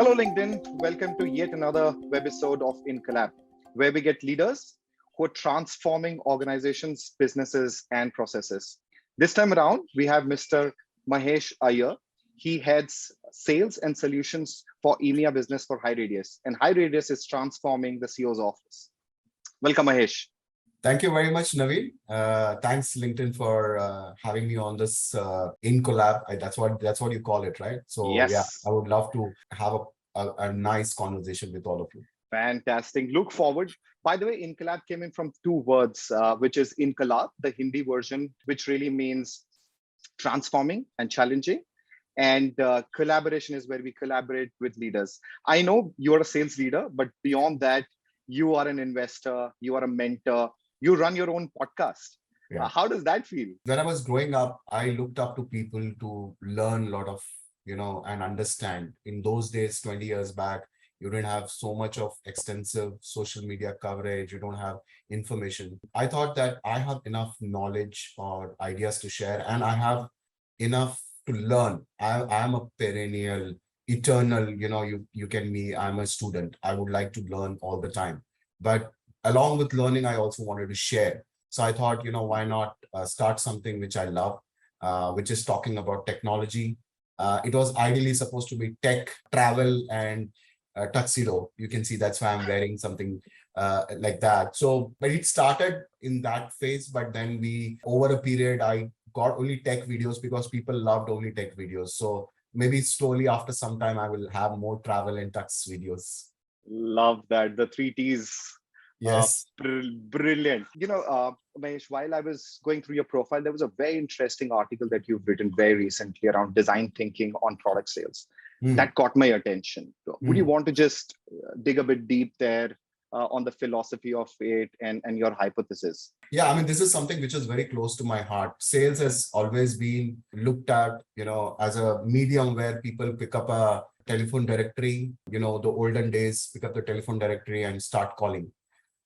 Hello, LinkedIn. Welcome to yet another webisode of InCollab, where we get leaders who are transforming organizations, businesses, and processes. This time around, we have Mr. Mahesh Iyer. He heads sales and solutions for EMEA business for HighRadius, and HighRadius is transforming the CEO's office. Welcome, Mahesh. Thank you very much, Naveen. Thanks, LinkedIn, for having me on this InCollab. That's what you call it, right? So yeah, Yes. I would love to have a nice conversation with all of you. Fantastic. Look forward. By the way, InCollab came in from two words, which is InCollab, the Hindi version, which really means transforming and challenging. And collaboration is where we collaborate with leaders. I know you're a sales leader, but beyond that, you are an investor, you are a mentor, you run your own podcast. Yeah. How does that feel? When I was growing up, I looked up to people to learn a lot of, and understand. In those days, 20 years back, you didn't have so much of extensive social media coverage. You don't have information. I thought that I have enough knowledge or ideas to share, and I have enough to learn. I am a perennial, eternal, you can me, I'm a student. I would like to learn all the time. But along with learning, I also wanted to share. So I thought, why not start something which I love, which is talking about technology. It was ideally supposed to be tech, travel, and tuxedo. You can see that's why I'm wearing something like that. So, but it started in that phase, but then over a period, I got only tech videos because people loved only tech videos. So maybe slowly after some time, I will have more travel and tux videos. Love that. The three T's. Yes. Brilliant. Mahesh, while I was going through your profile, there was a very interesting article that you've written very recently around design thinking on product sales. That caught my attention. Would you want to just dig a bit deep there on the philosophy of it and your hypothesis? Yeah, I mean, this is something which is very close to my heart. Sales has always been looked at, as a medium where people pick up a telephone directory, the olden days, pick up the telephone directory and start calling.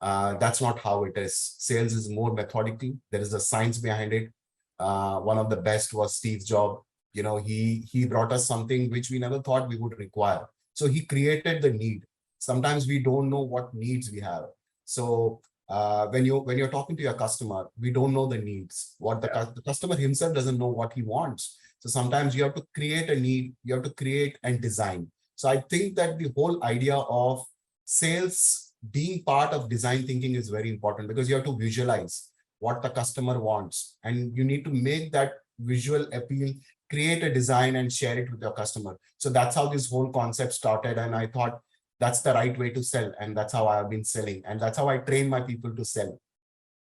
That's not how it is. Sales is more methodical. There is a science behind it. One of the best was Steve Jobs. He brought us something which we never thought we would require. So he created the need. Sometimes we don't know what needs we have. So when you're talking to your customer, we don't know the needs. The customer himself doesn't know what he wants. So sometimes you have to create a need. You have to create and design. So I think that the whole idea of sales being part of design thinking is very important, because you have to visualize what the customer wants, and you need to make that visual appeal, create a design and share it with your customer. So that's how this whole concept started. And I thought that's the right way to sell. And that's how I have been selling. And that's how I train my people to sell.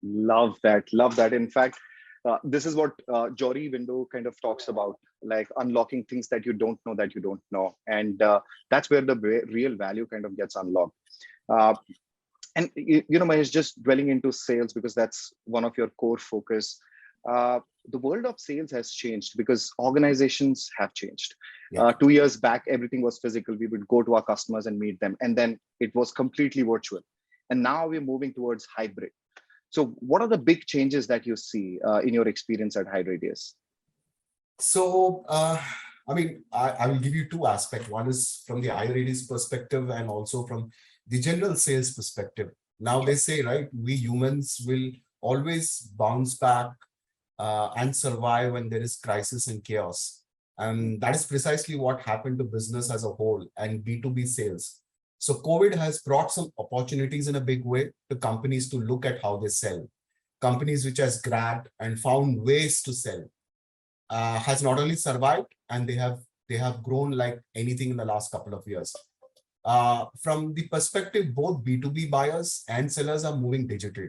Love that. Love that. In fact, this is what Jory Window kind of talks about, like unlocking things that you don't know that you don't know. And that's where the real value kind of gets unlocked. And Mahesh, just dwelling into sales, because that's one of your core focus. The world of sales has changed because organizations have changed. Yeah. 2 years back, everything was physical. We would go to our customers and meet them, and then it was completely virtual. And now we're moving towards hybrid. So what are the big changes that you see in your experience at HighRadius? So, I mean, I will give you two aspects. One is from the HighRadius perspective and also from the general sales perspective. Now they say, right, we humans will always bounce back and survive when there is crisis and chaos. And that is precisely what happened to business as a whole and B2B sales. So COVID has brought some opportunities in a big way to companies to look at how they sell. Companies which has grabbed and found ways to sell has not only survived, and they have grown like anything in the last couple of years. From the perspective, both B2B buyers and sellers are moving digital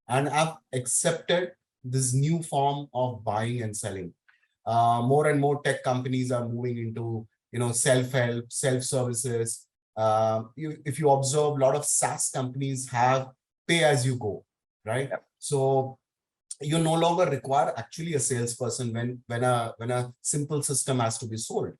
and have accepted this new form of buying and selling. More and more tech companies are moving into, self-help, self-services. If you observe, a lot of SaaS companies have pay as you go, right? Yep. So you no longer require actually a salesperson when a simple system has to be sold.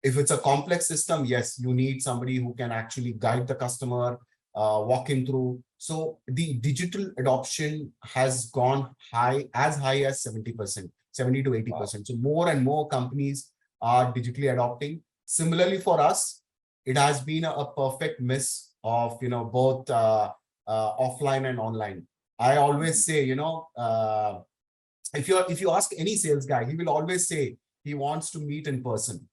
If it's a complex system, yes, you need somebody who can actually guide the customer, walk him through. So the digital adoption has gone as high as 70%, 70 to 80%. Wow. So more and more companies are digitally adopting. Similarly for us, it has been a perfect miss of, both offline and online. I always say, if you ask any sales guy, he will always say he wants to meet in person,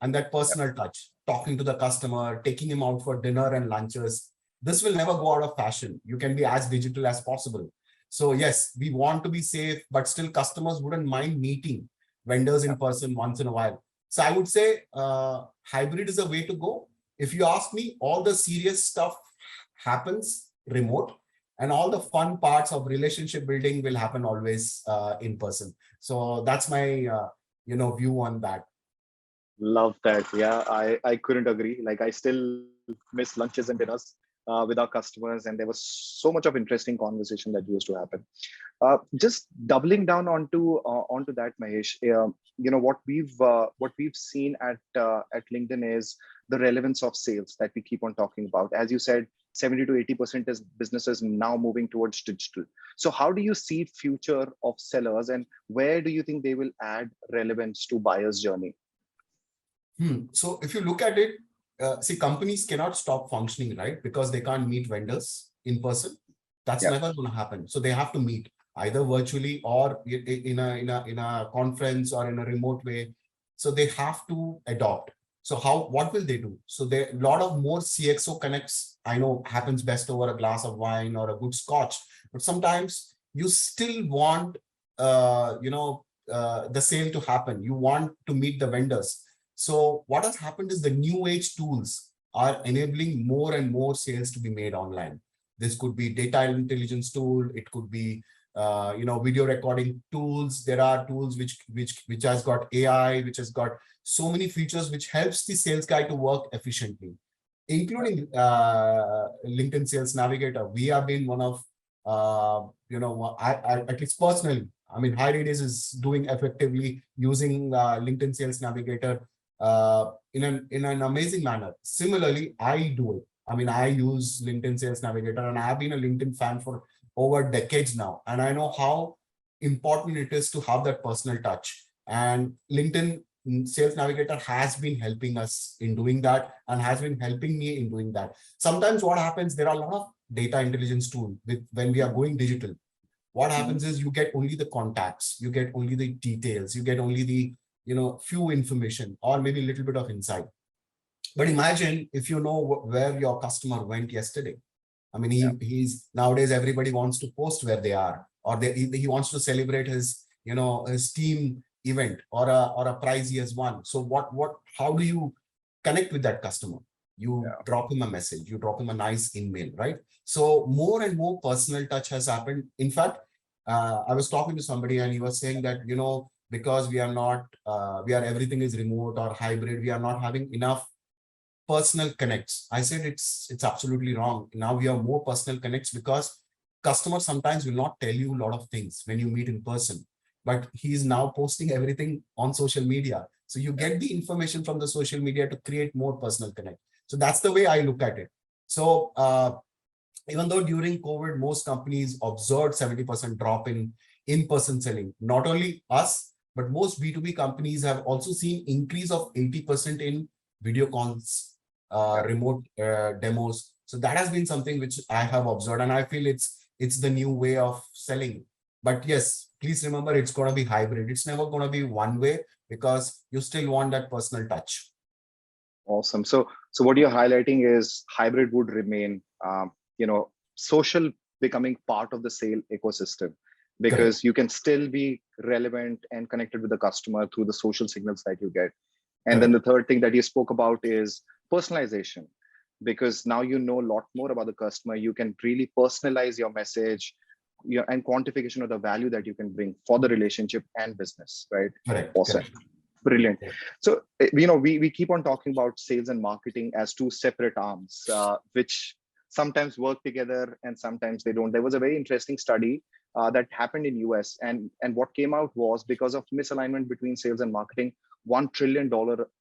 and that personal touch, talking to the customer, taking him out for dinner and lunches. This will never go out of fashion. You can be as digital as possible. So yes, we want to be safe, but still customers wouldn't mind meeting vendors in person once in a while. So I would say hybrid is a way to go. If you ask me, all the serious stuff happens remote, and all the fun parts of relationship building will happen always in person. So that's my view on that. Love that. Yeah, I couldn't agree. Like I still miss lunches and dinners with our customers, and there was so much of interesting conversation that used to happen. Just doubling down onto that, Mahesh. What we've seen at LinkedIn is the relevance of sales that we keep on talking about. As you said, 70 to 80% is businesses now moving towards digital. So how do you see future of sellers, and where do you think they will add relevance to buyer's journey? So if you look at it, see, companies cannot stop functioning, right? Because they can't meet vendors in person. That's Yeah. never going to happen. So they have to meet either virtually or in a conference or in a remote way. So they have to adopt. So what will they do? So there a lot of more CXO connects, I know, happens best over a glass of wine or a good scotch. But sometimes you still want the same to happen. You want to meet the vendors. So what has happened is the new age tools are enabling more and more sales to be made online. This could be data intelligence tool. It could be, video recording tools. There are tools which has got AI, which has got so many features which helps the sales guy to work efficiently, including LinkedIn Sales Navigator. We have been one of, I at least personally, I mean, HighRadius is doing effectively using LinkedIn Sales Navigator in an amazing manner. Similarly, I do it. I mean, I use LinkedIn Sales Navigator, and I've been a LinkedIn fan for over decades now. And I know how important it is to have that personal touch. And LinkedIn Sales Navigator has been helping us in doing that, and has been helping me in doing that. Sometimes what happens, there are a lot of data intelligence tools when we are going digital. What happens is you get only the contacts, you get only the details, you get only the few information, or maybe a little bit of insight. But imagine if you know where your customer went yesterday. I mean, he's nowadays everybody wants to post where they are, or he wants to celebrate his his team event or a prize he has won. So how do you connect with that customer? You drop him a message, you drop him a nice email, right? So more and more personal touch has happened. In fact, I was talking to somebody and he was saying that, because we are not, everything is remote or hybrid, we are not having enough personal connects. I said it's absolutely wrong. Now we have more personal connects because customers sometimes will not tell you a lot of things when you meet in person, but he's now posting everything on social media. So you get the information from the social media to create more personal connect. So that's the way I look at it. So even though during COVID, most companies observed 70% drop in in-person selling, not only us, but most B2B companies have also seen increase of 80% in video calls, remote demos. So that has been something which I have observed, and I feel it's the new way of selling. But yes, please remember, it's going to be hybrid. It's never going to be one way, because you still want that personal touch. Awesome. So what you're highlighting is hybrid would remain, social becoming part of the sale ecosystem, because Correct. you can still be relevant and connected with the customer through the social signals that you get. And Correct. then the third thing that you spoke about is personalization, because now you know a lot more about the customer. You can really personalize your message, and quantification of the value that you can bring for the relationship and business, right? Correct. Awesome. Correct. Brilliant. Correct. So, we keep on talking about sales and marketing as two separate arms, which sometimes work together and sometimes they don't. There was a very interesting study that happened in US, and what came out was, because of misalignment between sales and marketing, $1 trillion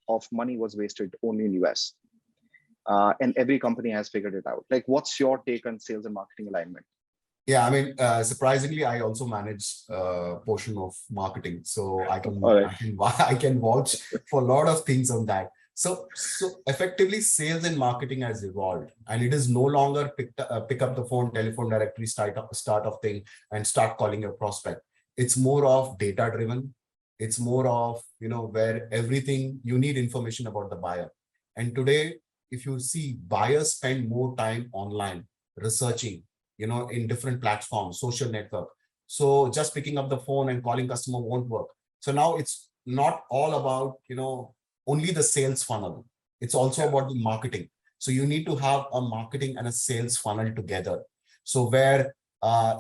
of money was wasted only in US. And every company has figured it out. Like, what's your take on sales and marketing alignment? Yeah, I mean, surprisingly, I also manage a portion of marketing, so I can All right. I can vouch for a lot of things on that. So effectively, sales and marketing has evolved, and it is no longer pick up the phone, telephone directory, start of thing, and start calling your prospect. It's more of data driven. It's more of, where everything you need information about the buyer. And today, if you see, buyers spend more time online researching, in different platforms, social network. So just picking up the phone and calling customer won't work. So now it's not all about, only the sales funnel. It's also Yeah. about the marketing. So you need to have a marketing and a sales funnel together. So where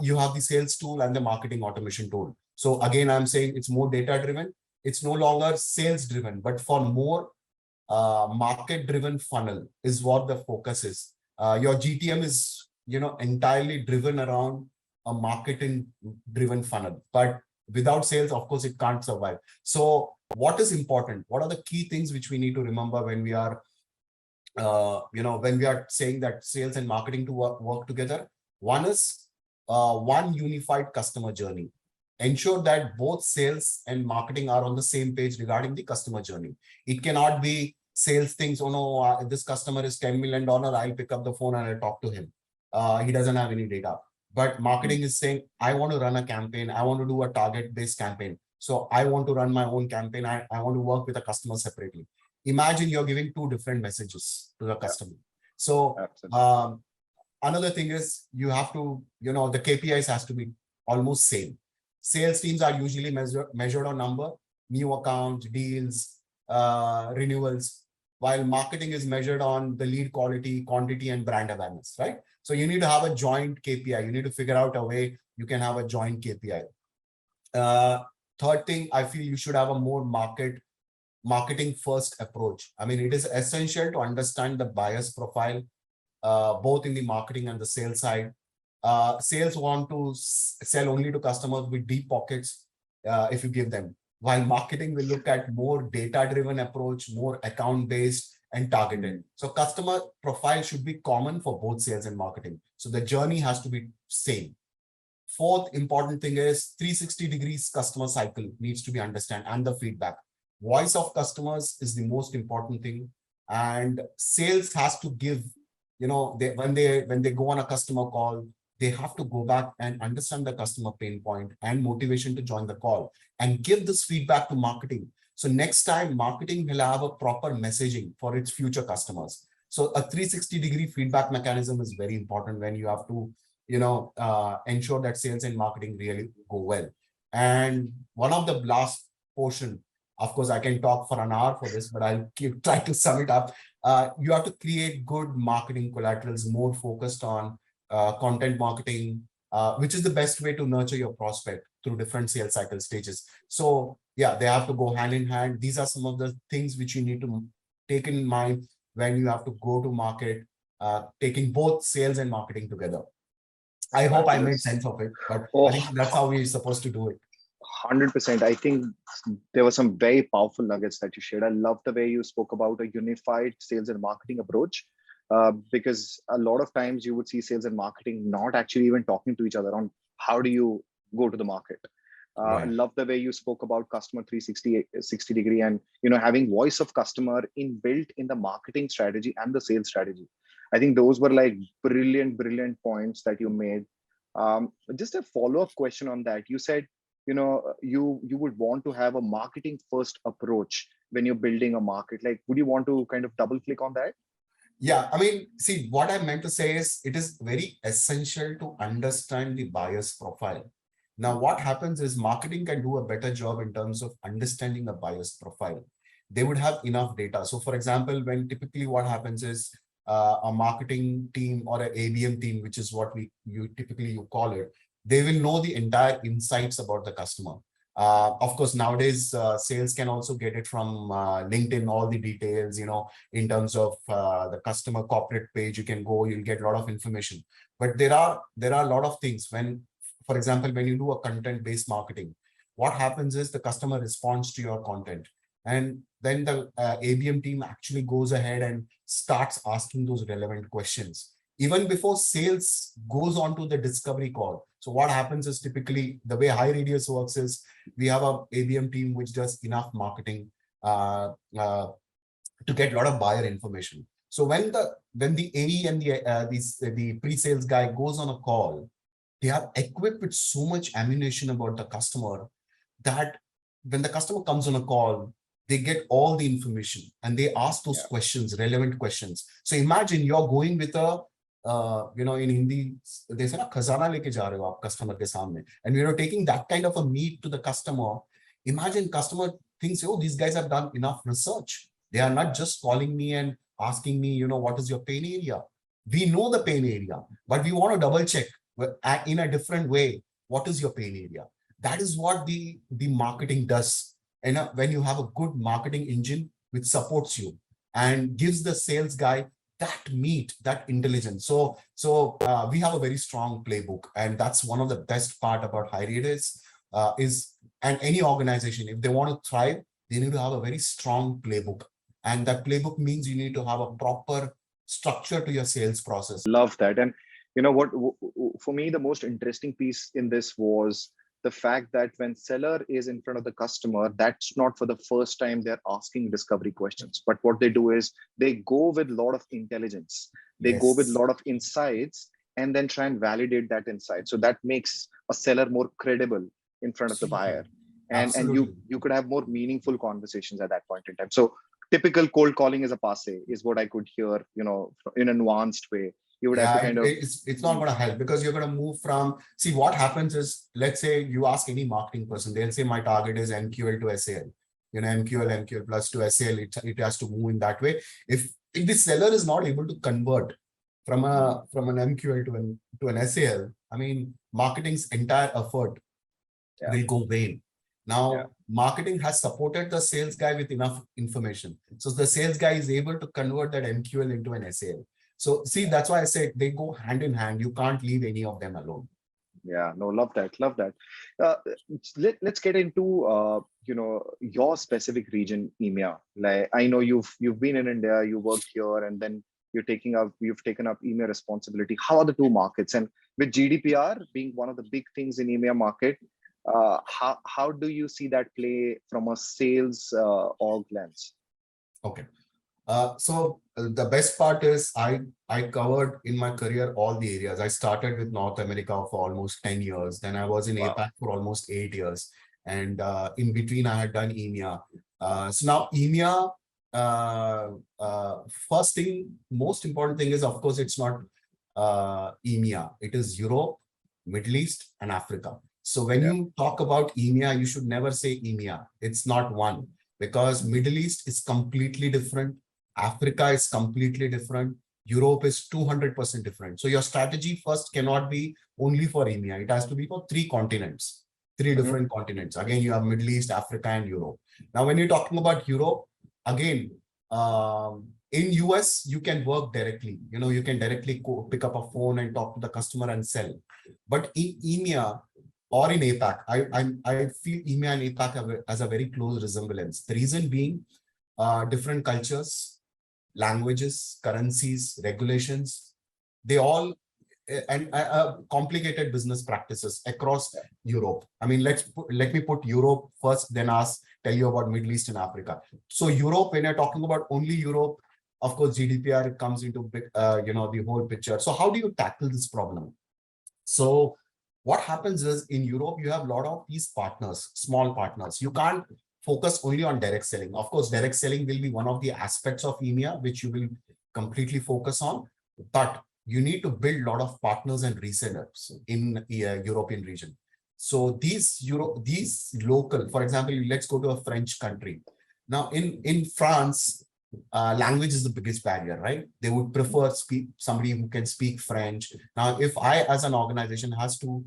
you have the sales tool and the marketing automation tool. So again, I'm saying it's more data driven. It's no longer sales driven, but for more market driven funnel is what the focus is. Your GTM is, entirely driven around a marketing driven funnel, but without sales, of course, it can't survive. So what is important? What are the key things which we need to remember when we are, when we are saying that sales and marketing to work together? One is one unified customer journey. Ensure that both sales and marketing are on the same page regarding the customer journey. It cannot be sales things. Oh no, this customer is $10 million. I'll pick up the phone and I'll talk to him. He doesn't have any data. But marketing is saying, I want to run a campaign. I want to do a target-based campaign. So I want to run my own campaign. I want to work with a customer separately. Imagine you're giving two different messages to the Yeah. customer. So Absolutely. another thing is you have to, the KPIs has to be almost same. Sales teams are usually measured on number, new accounts, deals, renewals, while marketing is measured on the lead quality, quantity, and brand awareness, right? So you need to have a joint KPI. You need to figure out a way you can have a joint KPI. Third thing, I feel you should have a more marketing first approach. I mean, it is essential to understand the buyer's profile, both in the marketing and the sales side. Sales want to sell only to customers with deep pockets if you give them, while marketing will look at more data-driven approach, more account-based and targeted. So customer profile should be common for both sales and marketing. So the journey has to be same. Fourth important thing is 360 degrees customer cycle needs to be understand, and the feedback. Voice of customers is the most important thing, and sales has to give, when they go on a customer call, they have to go back and understand the customer pain point and motivation to join the call and give this feedback to marketing. So next time marketing will have a proper messaging for its future customers. So a 360-degree feedback mechanism is very important when you have to, ensure that sales and marketing really go well. And one of the last portion, of course, I can talk for an hour for this, but I'll try to sum it up. You have to create good marketing collaterals, more focused on content marketing, which is the best way to nurture your prospect through different sales cycle stages. So yeah, they have to go hand in hand. These are some of the things which you need to take in mind when you have to go to market, taking both sales and marketing together. I hope I made Fabulous. sense of it, but I Oh, think that's how we're supposed to do it. 100%. I think there were some very powerful nuggets that you shared. I love the way you spoke about a unified sales and marketing approach, because a lot of times you would see sales and marketing not actually even talking to each other on how do you go to the market. I Right. love the way you spoke about customer 360 degree, and having voice of customer inbuilt in the marketing strategy and the sales strategy. I think those were like brilliant points that you made. Just a follow-up question on that. You said you would want to have a marketing first approach when you're building a market. Like, would you want to kind of double click on that? Yeah, I mean, see, what I meant to say is it is very essential to understand the buyer's profile. Now, what happens is marketing can do a better job in terms of understanding the buyer's profile. They would have enough data. So, for example, when typically what happens is a marketing team or an ABM team, which is what you typically call it, they will know the entire insights about the customer. Of course, nowadays, sales can also get it from LinkedIn, all the details, in terms of the customer corporate page. You can go, you'll get a lot of information. But there are a lot of things when, for example, when you do a content-based marketing, what happens is the customer responds to your content. And then the ABM team actually goes ahead and starts asking those relevant questions even before sales goes on to the discovery call. So what happens is typically the way HighRadius works is we have a ABM team which does enough marketing to get a lot of buyer information. So when the AE and the pre-sales guy goes on a call, they are equipped with so much ammunition about the customer that when the customer comes on a call, they get all the information and they ask those questions, relevant questions. So imagine you're going with a, in Hindi, they say, na khazana leke ja rahe ho aap customer ke samne. And taking that kind of a meet to the customer. Imagine customer thinks, oh, these guys have done enough research. They are not just calling me and asking me, what is your pain area? We know the pain area, but we want to double check in a different way. What is your pain area? That is what the marketing does. And when you have a good marketing engine which supports you and gives the sales guy that meat, that intelligence. So we have a very strong playbook, and that's one of the best part about HighRadius and any organization, if they want to thrive, they need to have a very strong playbook. And that playbook means you need to have a proper structure to your sales process. Love that. And you know what, for me, the most interesting piece in this was the fact that when seller is in front of the customer, that's not for the first time they're asking discovery questions. But what they do is they go with a lot of intelligence. They go with a lot of insights and then try and validate that insight. So that makes a seller more credible in front of the buyer. And you could have more meaningful conversations at that point in time. So typical cold calling is a passe, is what I could hear, in a nuanced way. You would have to kind of, it's not going to help, because you're going to move from, see, what happens is, let's say you ask any marketing person, they'll say my target is MQL to SAL, MQL plus to SAL, it has to move in that way. If the seller is not able to convert from an MQL to an SAL, I mean, marketing's entire effort will go vain. Now, marketing has supported the sales guy with enough information. So the sales guy is able to convert that MQL into an SAL. So see, that's why I said they go hand in hand. You can't leave any of them alone. Yeah, no, love that. Love that. Let's get into, your specific region, EMEA. Like, I know you've been in India, you worked here, and then you've taken up EMEA responsibility. How are the two markets? And with GDPR being one of the big things in EMEA market, how do you see that play from a sales org lens? Okay. So the best part is I covered in my career all the areas. I started with North America for almost 10 years. Then I was in APAC for almost 8 years. And in between, I had done EMEA. So now EMEA, first thing, most important thing is, of course, it's not EMEA. It is Europe, Middle East, and Africa. So when you talk about EMEA, you should never say EMEA. It's not one, because Middle East is completely different. Africa is completely different. Europe is 200% different. So your strategy first cannot be only for EMEA. It has to be for 3 continents, 3 different continents. Again, you have Middle East, Africa, and Europe. Now, when you're talking about Europe, again, in US, you can work directly. You can directly pick up a phone and talk to the customer and sell. But in EMEA or in APAC, I feel EMEA and APAC as a very close resemblance. The reason being, different cultures, languages, currencies, regulations, they all, and complicated business practices across Europe. I mean, let me put Europe first, then tell you about Middle East and Africa. So Europe, when you're talking about only Europe, of course, GDPR comes into the whole picture. So how do you tackle this problem? So what happens is, in Europe, you have a lot of these partners, small partners. You can't focus only on direct selling. Of course, direct selling will be one of the aspects of EMEA, which you will completely focus on, but you need to build a lot of partners and resellers in the European region. So these local, for example, let's go to a French country. Now in France, language is the biggest barrier, right? They would prefer somebody who can speak French. Now, if I, as an organization, has to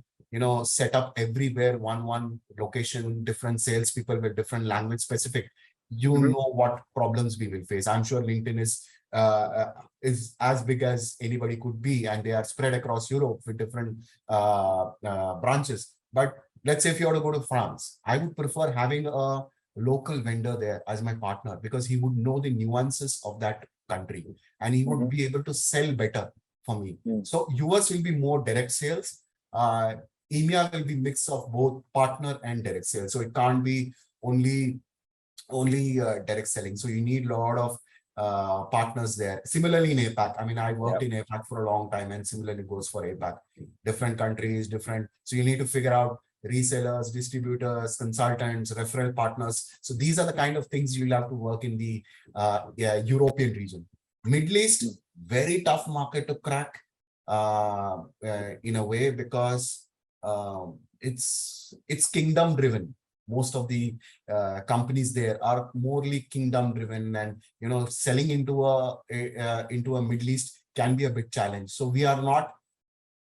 set up everywhere one location, different salespeople with different language specific, know what problems we will face. I'm sure LinkedIn is as big as anybody could be, and they are spread across Europe with different branches. But let's say if you were to go to France, I would prefer having a local vendor there as my partner, because he would know the nuances of that country and he would be able to sell better for me. So US will be more direct sales. EMEA will be mix of both partner and direct sales. So it can't be only direct selling. So you need a lot of partners there. Similarly in APAC, I mean, I worked Yeah. in APAC for a long time, and similarly goes for APAC. Different countries, different. So you need to figure out resellers, distributors, consultants, referral partners. So these are the kind of things you'll have to work in the European region. Middle East, very tough market to crack in a way, because it's kingdom driven. Most of the companies there are morely kingdom driven, and selling into a Middle East can be a big challenge. So we are not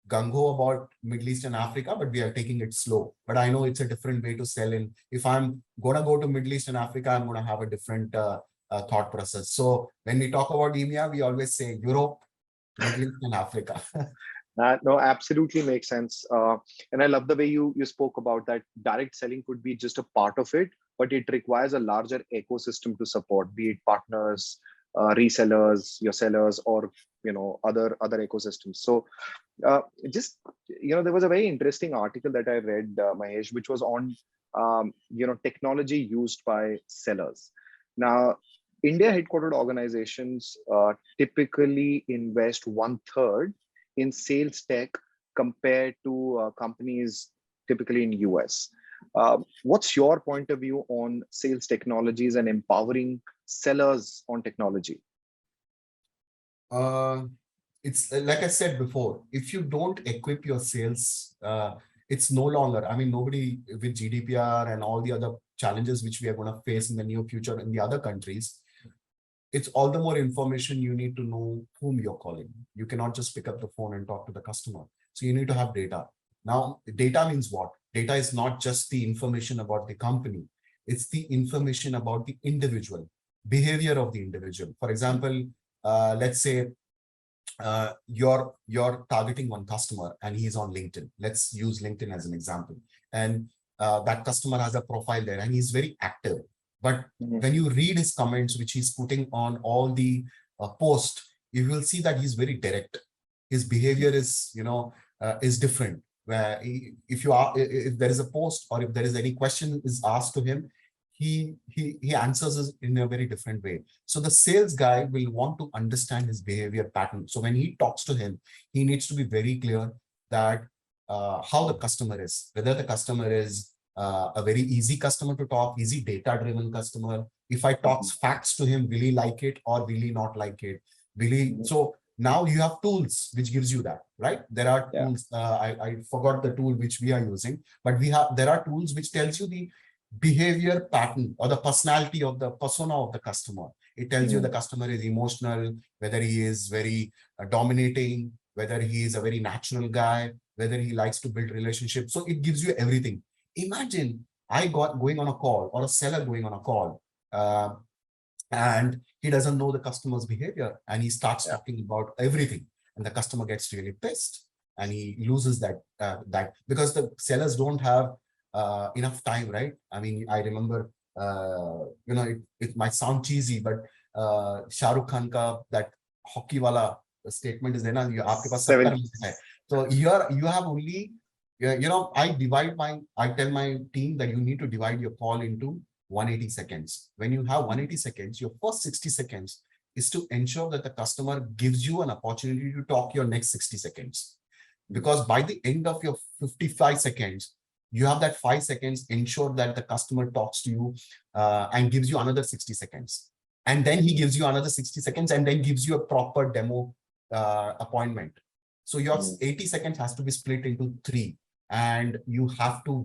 gung-ho about Middle East and Africa, but we are taking it slow. But I know it's a different way to sell in. If I'm gonna go to Middle East and Africa, I'm gonna have a different thought process. So when we talk about EMEA, we always say Europe, Middle East and Africa. No, absolutely makes sense. And I love the way you spoke about that direct selling could be just a part of it, but it requires a larger ecosystem to support, be it partners, resellers, your sellers, or other ecosystems. So just there was a very interesting article that I read, Mahesh, which was on technology used by sellers. Now, India headquartered organizations typically invest 1/3 in sales tech compared to companies typically in US. What's your point of view on sales technologies and empowering sellers on technology? It's like I said before, if you don't equip your sales, it's no longer, I mean, nobody with GDPR and all the other challenges which we are going to face in the near future in the other countries, it's all the more information you need to know whom you're calling. You cannot just pick up the phone and talk to the customer. So you need to have data. Now, data means what? Data is not just the information about the company. It's the information about the individual, behavior of the individual. For example, let's say you're targeting one customer and he's on LinkedIn. Let's use LinkedIn as an example. And that customer has a profile there and he's very active. But when you read his comments, which he's putting on all the posts, you will see that he's very direct. His behavior is, is different. Where if there is a post or if there is any question is asked to him, he answers it in a very different way. So the sales guy will want to understand his behavior pattern. So when he talks to him, he needs to be very clear that how the customer is, whether the customer is a very easy customer to talk, easy data-driven customer. If I talk facts to him, will he like it or will he not like it? Will he? So now you have tools which gives you that, right? There are tools. I forgot the tool which we are using, but there are tools which tells you the behavior pattern or the personality of the persona of the customer. It tells you the customer is emotional, whether he is very dominating, whether he is a very natural guy, whether he likes to build relationships. So it gives you everything. Imagine going on a call or a seller going on a call and he doesn't know the customer's behavior and he starts talking about everything and the customer gets really pissed and he loses that because the sellers don't have enough time, right? I mean, I remember, it might sound cheesy, but Shah Rukh Khan ka that hockey wala statement is there na, aapke paas 70 minutes hai. So you have only, I tell my team that you need to divide your call into 180 seconds. When you have 180 seconds, your first 60 seconds is to ensure that the customer gives you an opportunity to talk your next 60 seconds. Because by the end of your 55 seconds, you have that 5 seconds, ensure that the customer talks to you and gives you another 60 seconds. And then he gives you another 60 seconds and then gives you a proper demo appointment. So your 80 seconds has to be split into 3 and you have to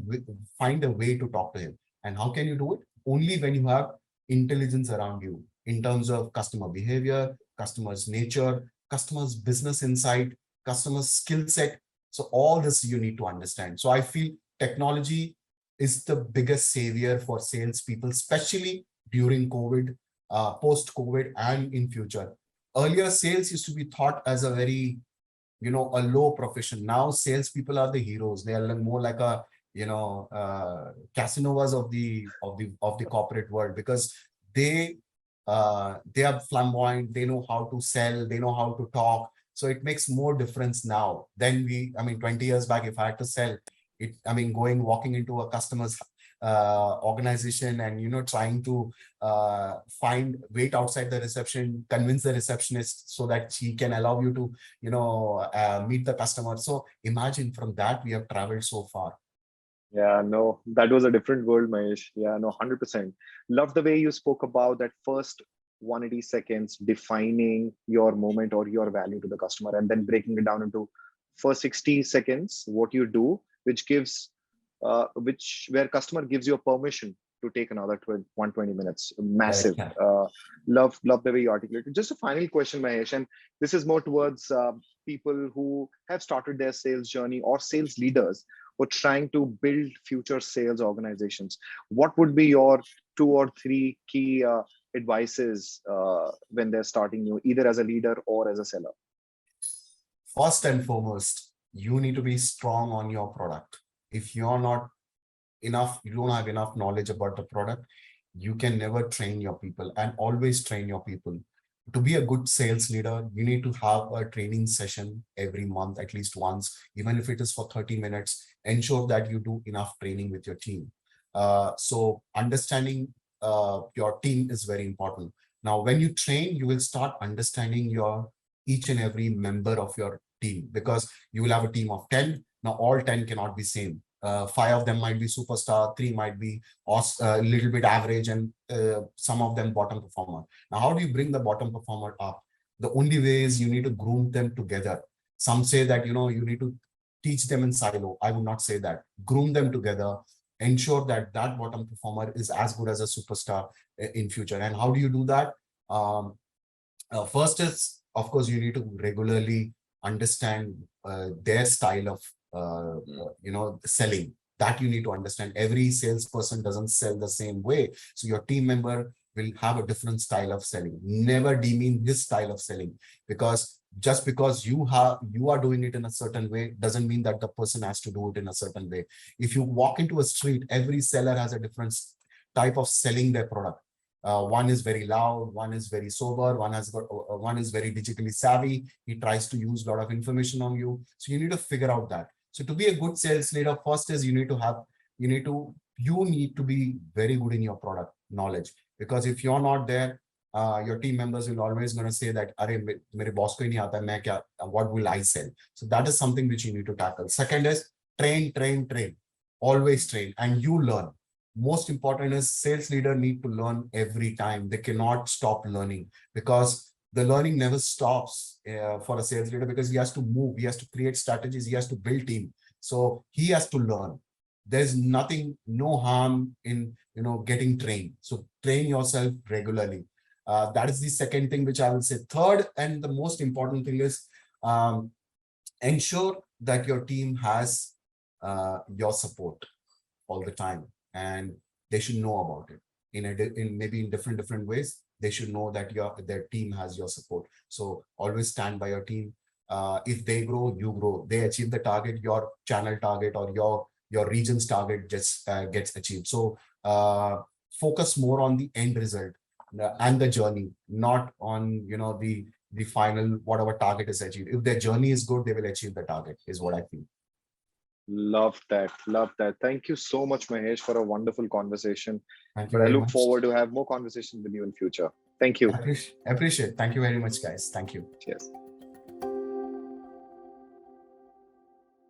find a way to talk to him. And how can you do it? Only when you have intelligence around you in terms of customer behavior, customer's nature, customer's business insight, customer's skill set. So all this you need to understand. So I feel technology is the biggest savior for salespeople, especially during COVID, post-COVID, and in future. Earlier, sales used to be thought as a very, a low profession. Now, salespeople are the heroes. They are more like a, Casanovas of the corporate world, because they are flamboyant. They know how to sell. They know how to talk. So it makes more difference now than 20 years back, if I had to sell it, walking into a customer's organization and, trying to wait outside the reception, convince the receptionist so that she can allow you to, meet the customer. So imagine from that, we have traveled so far. Yeah, no, that was a different world, Mahesh. Yeah, no, 100%. Love the way you spoke about that first 180 seconds defining your moment or your value to the customer, and then breaking it down into first 60 seconds, what you do, which gives, where customer gives you a permission to take another 120 minutes. Massive. Correct. Love the way you articulated. Just a final question, Mahesh, and this is more towards people who have started their sales journey or sales leaders who are trying to build future sales organizations. What would be your 2 or 3 key advices when they're starting new, either as a leader or as a seller? First and foremost, you need to be strong on your product. If you're not enough, you don't have enough knowledge about the product, you can never train your people, and always train your people. To be a good sales leader, you need to have a training session every month, at least once, even if it is for 30 minutes. Ensure that you do enough training with your team. So understanding your team is very important. Now, when you train, you will start understanding your each and every member of your team, because you will have a team of 10. Now, all 10 cannot be same. 5 of them might be superstar, 3 might be a little bit average, and some of them bottom performer. Now, how do you bring the bottom performer up? The only way is you need to groom them together. Some say that, you need to teach them in silo. I would not say that. Groom them together. Ensure that that bottom performer is as good as a superstar in future. And how do you do that? First is, of course, you need to regularly understand their style of selling. That you need to understand. Every salesperson doesn't sell the same way, so your team member will have a different style of selling. Never demean his style of selling, because just because you are doing it in a certain way doesn't mean that the person has to do it in a certain way. If you walk into a street, every seller has a different type of selling their product. One is very loud, one is very sober, one is very digitally savvy. He tries to use a lot of information on you. So you need to figure out that. So to be a good sales leader, first is you need to be very good in your product knowledge. Because if you're not there, your team members will always going to say that, "Arey, mere boss ko hi nahi aata, main kya, what will I sell?" So that is something which you need to tackle. Second is train. Always train, and you learn. Most important is sales leader need to learn every time. They cannot stop learning, because the learning never stops for a sales leader, because he has to move, he has to create strategies, he has to build team. So he has to learn. There's no harm in getting trained. So train yourself regularly. That is the second thing which I will say. Third, and the most important thing is ensure that your team has your support all the time, and they should know about it in maybe in different ways. They should know that their team has your support. So always stand by your team. If they grow, you grow. They achieve the target, your channel target or your region's target just gets achieved. So focus more on the end result and the journey, not on the final whatever target is achieved. If their journey is good, they will achieve the target, is what I feel. Love that. Thank you so much, Mahesh, for a wonderful conversation. Thank you But I very look much. forward to have more conversations with you in future. Thank you. Appreciate. Thank you very much, guys. Thank you. Cheers.